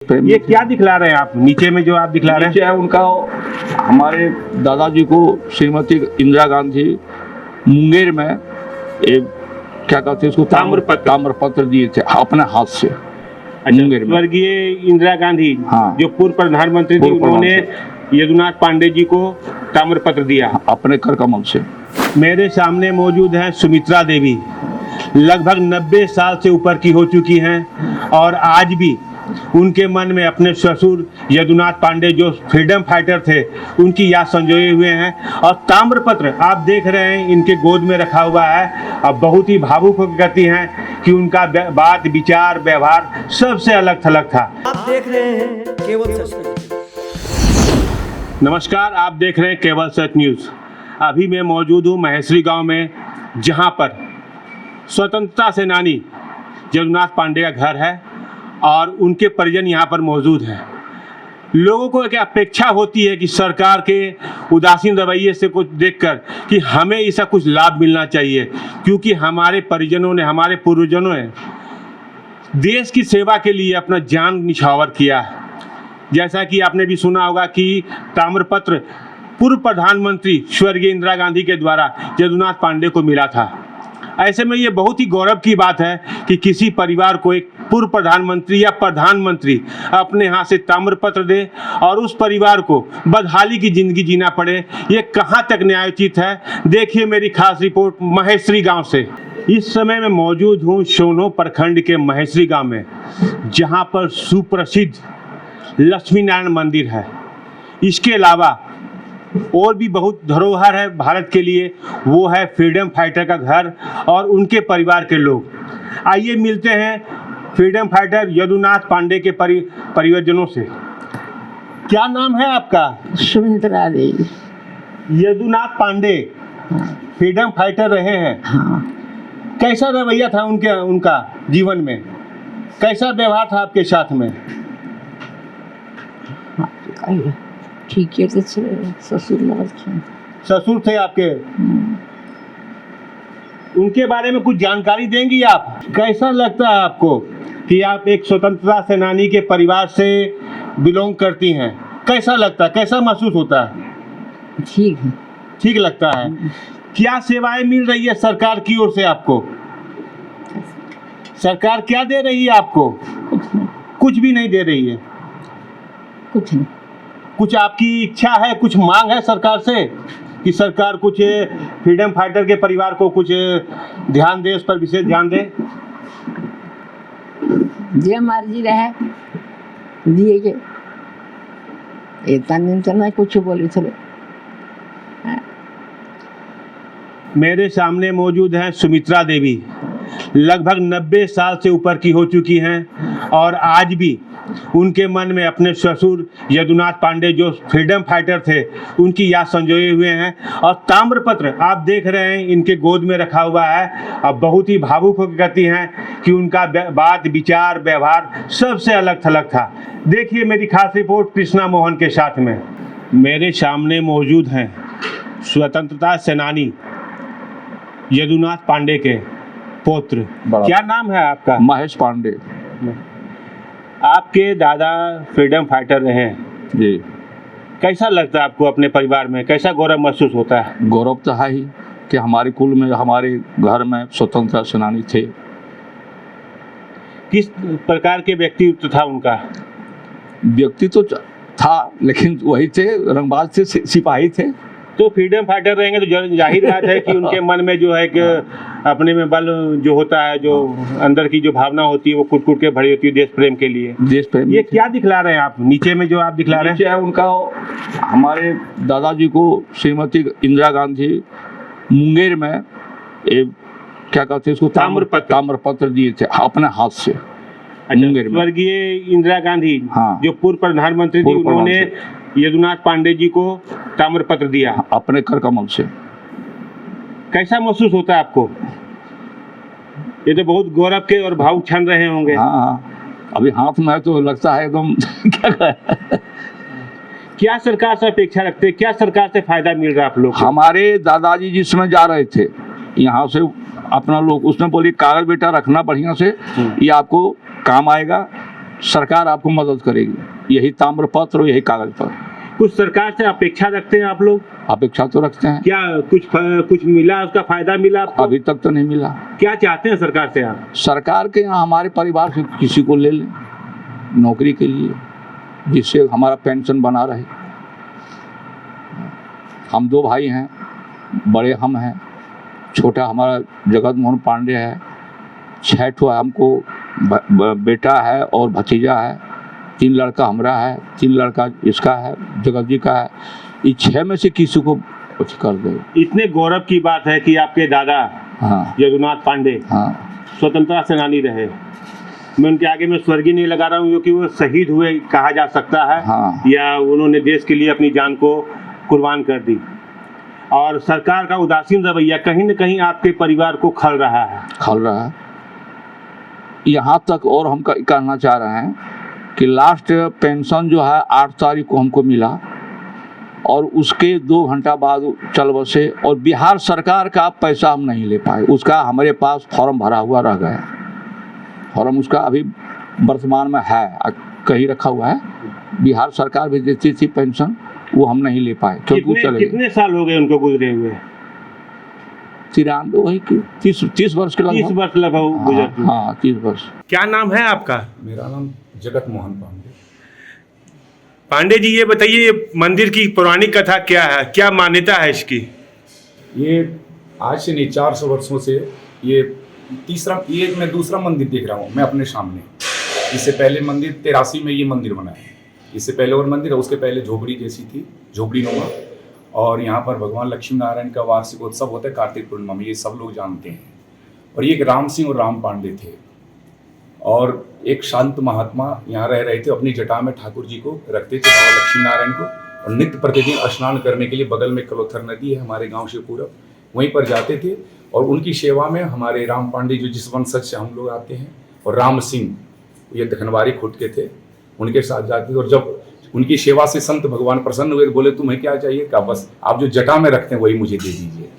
ये क्या दिखला रहे हैं आप नीचे में जो आप दिखला रहे नीचे हैं? है उनका, हमारे दादाजी को श्रीमती इंदिरा गांधी मुंगेर में क्या कहते हैं उसको, ताम्रपत्र दिए थे अपने हाथ से। मुंगेर में स्वर्गीय इंदिरा गांधी हाँ। जो पूर्व प्रधानमंत्री थी, उन्होंने यदुनाथ पांडे जी को ताम्रपत्र दिया अपने कर कमल से। मेरे सामने मौजूद हैं सुमित्रा देवी, लगभग 90 साल से ऊपर की हो चुकी हैं और आज भी उनके मन में अपने ससुर यदुनाथ पांडे जो फ्रीडम फाइटर थे उनकी याद संजोए हुए हैं। और ताम्रपत्र आप देख रहे हैं इनके गोद में रखा हुआ है। अब बहुत ही भावुक होकर कहती हैं कि उनका बात विचार व्यवहार सबसे अलग थलग था। आप देख रहे हैं केवल सच न्यूज। नमस्कार, आप देख रहे हैं केवल सच न्यूज़। अभी मैं मौजूद हूँ महेश्वरी गांव में, जहां पर स्वतंत्रता सेनानी यदुनाथ पांडे का घर है और उनके परिजन यहां पर मौजूद हैं। लोगों को एक अपेक्षा होती है कि सरकार के उदासीन रवैये से कुछ देखकर कि हमें इसका कुछ लाभ मिलना चाहिए, क्योंकि हमारे परिजनों ने, हमारे पूर्वजों ने देश की सेवा के लिए अपना जान निछावर किया है। जैसा कि आपने भी सुना होगा कि ताम्रपत्र पूर्व प्रधानमंत्री स्वर्गीय इंदिरा गांधी के द्वारा यदुनाथ पांडे को मिला था। ऐसे में ये बहुत ही गौरव की बात है कि किसी परिवार को एक पूर्व प्रधानमंत्री या प्रधानमंत्री अपने हाथ से ताम्रपत्र दे और उस परिवार को बदहाली की जिंदगी जीना पड़े। ये कहाँ तक न्यायोचित है, देखिए मेरी खास रिपोर्ट महेश्वरी गांव से। इस समय मैं मौजूद हूँ सोनो प्रखंड के महेश्वरी गांव में, जहाँ पर सुप्रसिद्ध लक्ष्मी नारायण मंदिर है। इसके अलावा और भी बहुत धरोहर है भारत के लिए, वो है फ्रीडम फाइटर का घर और उनके परिवार के लोग। आइए मिलते हैं फ्रीडम फाइटर यदुनाथ पांडे के परिवारजनों से। क्या नाम है आपका? सुमित्रा देवी। यदुनाथ पांडे फ्रीडम फाइटर रहे हैं। हाँ। कैसा रवैया था उनका जीवन में, कैसा व्यवहार था आपके साथ में? ठीक है, तो ससुर थे। ससुर थे आपके? उनके बारे में कुछ जानकारी देंगी आप? कैसा लगता है आपको कि आप एक स्वतंत्रता सेनानी के परिवार से बिलोंग करती हैं? कैसा लगता है, कैसा महसूस होता है? ठीक है। ठीक लगता है। क्या सेवाएं मिल रही है सरकार की ओर से आपको? सरकार क्या दे रही है आपको? कुछ भी नहीं दे रही है। कुछ नहीं। कुछ आपकी इच्छा है, कुछ मांग है सरकार से कि सरकार कुछ फ्रीडम फाइटर के परिवार को कुछ ध्यान दे, उस पर विशेष ध्यान दे? जे मर्जी रहे दिए के, इतना दिन तो नहीं कुछ बोली थोड़े। मेरे सामने मौजूद हैं सुमित्रा देवी, लगभग 90 साल से ऊपर की हो चुकी हैं और आज भी उनके मन में अपने ससुर यदुनाथ पांडे जो फ्रीडम फाइटर थे उनकी याद संजोए हुए हैं। और ताम्रपत्र आप देख रहे हैं इनके गोद में रखा हुआ है। अब बहुत ही भावुक होकर कहती हैं कि उनका बात विचार व्यवहार सबसे अलग थलग था। देखिए मेरी खास रिपोर्ट कृष्णा मोहन के साथ में। मेरे सामने मौजूद हैं स्वतंत्रता सेनानी यदुनाथ पांडे के पुत्र। क्या नाम है आपका? महेश पांडे। आपके दादा फ्रीडम फाइटर रहे हैं जी। कैसा लगता है आपको अपने परिवार में, कैसा गौरव महसूस होता है? गौरव तो है ही कि हमारे कुल में, हमारे घर में स्वतंत्रता सेनानी थे। किस प्रकार के व्यक्तित्व था उनका? व्यक्ति तो था, लेकिन वही थे, रंगबाज थे, सिपाही थे। तो फ्रीडम फाइटर रहेंगे तो जाहिर बात है कि उनके मन में जो है कि अपने में बल जो होता है, जो अंदर की जो भावना होती है वो कुट कुट के भरी होती है देश प्रेम के लिए। देश प्रेम। ये क्या दिखला रहे हैं आप नीचे में जो आप दिखला रहे हैं? नीचे है उनका, हमारे दादाजी को श्रीमती इंदिरा गांधी मुंगेर में क्या कहते हैं उसको, ताम्रपत्र दिए थे अपने हाथ से। स्वर्गीय इंदिरा गांधी हाँ। जो पूर्व प्रधानमंत्री थी, उन्होंने यदुनाथ पांडे जी को ताम्रपत्र दिया अपने कर कमल से। कैसा महसूस होता है आपको? ये तो बहुत गौरव के और भावुक क्षण रहे होंगे। हाँ, अभी हाथ में है तो लगता है एकदम क्या सरकार से अपेक्षा रखते हैं, क्या सरकार से फायदा मिल रहा है आप लोग? हमारे दादाजी जिसमें जा रहे थे यहाँ से अपना लोग, उसने बोली कागज बेटा रखना बढ़िया से, ये आपको काम आएगा। सरकार आपको मदद करेगी, यही ताम्रपत्र और यही कागज पर। कुछ सरकार से अपेक्षा रखते हैं आप लोग? अपेक्षा तो रखते हैं। क्या कुछ मिला, उसका फायदा मिला आपको? अभी तक तो नहीं मिला। क्या चाहते हैं सरकार से आप? सरकार के यहाँ हमारे परिवार से किसी को ले लें नौकरी के लिए, जिससे हमारा पेंशन बना रहे। हम 2 भाई हैं, बड़े हम हैं, छोटा हमारा जगत मोहन पांडे है, 6 ठो हमको बेटा है और भतीजा है, 3 लड़का हमारा है, 3 लड़का इसका है, जगत जी का है। ये 6 में से किसी को कुछ कर दे। इतने गौरव की बात है कि आपके दादा हाँ यदुनाथ पांडे स्वतंत्रता सेनानी रहे। मैं उनके आगे में स्वर्गीय नहीं लगा रहा हूँ, क्योंकि वो शहीद हुए कहा जा सकता है। हाँ। या उन्होंने देश के लिए अपनी जान को कुर्बान कर दी। और सरकार का उदासीन रवैया कहीं न कहीं आपके परिवार को खल रहा है। यहाँ तक और हम कहना चाह रहे हैं कि लास्ट पेंशन जो है 8 तारीख को हमको मिला, और उसके 2 घंटा बाद चल बसे, और बिहार सरकार का पैसा हम नहीं ले पाए। उसका हमारे पास फॉर्म भरा हुआ रह गया। फॉर्म उसका अभी वर्तमान में है, कहीं रखा हुआ है। बिहार सरकार भी देती थी पेंशन, वो हम नहीं ले पाए क्योंकि चले। कितने साल हो गए उनको गुजरे हुए? 93 वही 30 वर्ष के लगभग। 30 वर्ष लगभग गुजर। हाँ 30 वर्ष। क्या नाम है आपका? मेरा नाम जगत मोहन पांडे। पांडे जी, ये बताइए, ये मंदिर की पौराणिक कथा क्या है, क्या मान्यता है इसकी? ये आज से नहीं 400 वर्षों से ये मैं दूसरा मंदिर देख रहा हूँ मैं अपने सामने। इससे पहले मंदिर 83 में ये मंदिर बना है। इससे पहले और मंदिर है, उसके पहले झोपड़ी जैसी थी, झोपड़ी नुमा। और यहाँ पर भगवान लक्ष्मी नारायण का वार्षिक उत्सव होता है कार्तिक पूर्णिमा में, ये सब लोग जानते हैं। और ये एक राम सिंह और राम पांडे थे, और एक शांत महात्मा यहाँ रह रहे थे। अपनी जटा में ठाकुर जी को रखते थे, भगवान लक्ष्मी नारायण को, और नित्य प्रतिदिन स्नान करने के लिए बगल में कलोथर नदी है हमारे गांव से पूरब, वहीं पर जाते थे। और उनकी सेवा में हमारे राम पांडे जो जिस वंशज से हम लोग आते हैं, और राम सिंह ये धनवारी खुद के थे, उनके साथ जाते थे। और जब उनकी सेवा से संत भगवान प्रसन्न हुए, बोले तुम्हें क्या चाहिए? कहा बस आप जो जटा में रखते हैं वही मुझे दे दीजिए।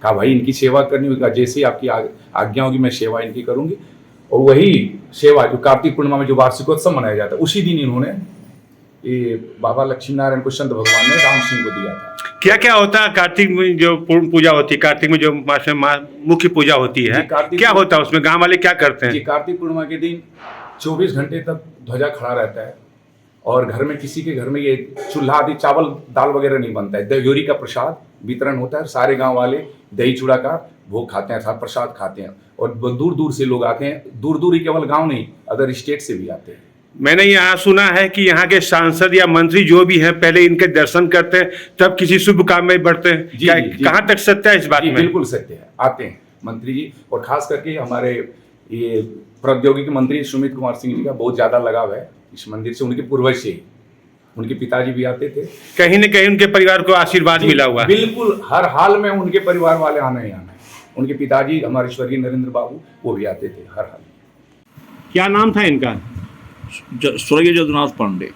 कहा भाई इनकी सेवा करनी होगी। जैसे ही आपकी आज्ञा होगी मैं सेवा इनकी करूँगी। और वही सेवा जो कार्तिक पूर्णिमा में जो वार्षिकोत्सव मनाया जाता है, उसी दिन इन्होंने ये बाबा लक्ष्मी नारायण को संत भगवान ने राम सिंह को दिया था। क्या क्या होता है कार्तिक में जो पूर्ण पूजा होती है? कार्तिक में जो मुख्य पूजा होती है, क्या होता है उसमें? गांव वाले क्या करते हैं? कार्तिक पूर्णिमा के दिन 24 घंटे तक ध्वजा खड़ा रहता है, और घर में किसी के घर में ये चूल्हा आदि चावल दाल वगैरह नहीं बनता है। दह्योरी का प्रसाद वितरण होता है, सारे गांव वाले दही चूड़ा का भोग खाते हैं, अर्थात प्रसाद खाते हैं। और दूर दूर से लोग आते हैं, दूर दूर ही केवल गांव नहीं, अदर स्टेट से भी आते हैं। मैंने यहाँ सुना है कि यहाँ के सांसद या मंत्री जो भी हैं पहले इनके दर्शन करते हैं, तब किसी शुभ काम में बढ़ते हैं। कहाँ तक सत्य है इस बात में? बिल्कुल सत्य है, आते हैं मंत्री जी। और खास करके हमारे ये प्रौद्योगिकी मंत्री सुमित कुमार सिंह जी का बहुत ज़्यादा लगाव है इस मंदिर से, उनके पूर्वज से ही। उनके पिताजी भी आते थे। कहीं न कहीं उनके परिवार को आशीर्वाद मिला हुआ है। बिल्कुल, हर हाल में उनके परिवार वाले आना ही आना है। उनके पिताजी हमारे स्वर्गीय नरेंद्र बाबू, वो भी आते थे हर हाल। क्या नाम था इनका? स्वर्गीय यदुनाथ पांडे।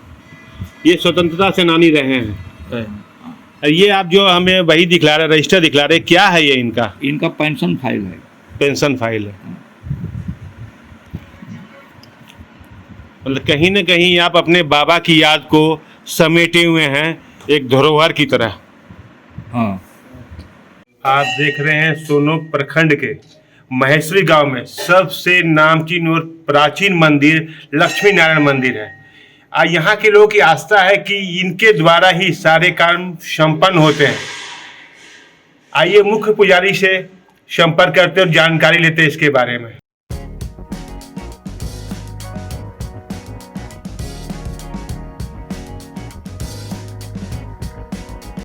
ये स्वतंत्रता सेनानी रहे हैं। ये आप जो हमें वही दिखला रहे, रजिस्टर दिखला रहे, क्या है ये इनका? इनका पेंशन फाइल है। पेंशन फाइल है। मतलब कहीं न कहीं आप अपने बाबा की याद को समेटे हुए हैं एक धरोहर की तरह। हाँ। आप देख रहे हैं सोनो प्रखंड के महेश्वरी गांव में सबसे नामचीन और प्राचीन मंदिर लक्ष्मी नारायण मंदिर है। यहाँ के लोगों की आस्था है कि इनके द्वारा ही सारे काम संपन्न होते हैं। आइए मुख्य पुजारी से संपर्क करते और जानकारी लेते हैं इसके बारे में।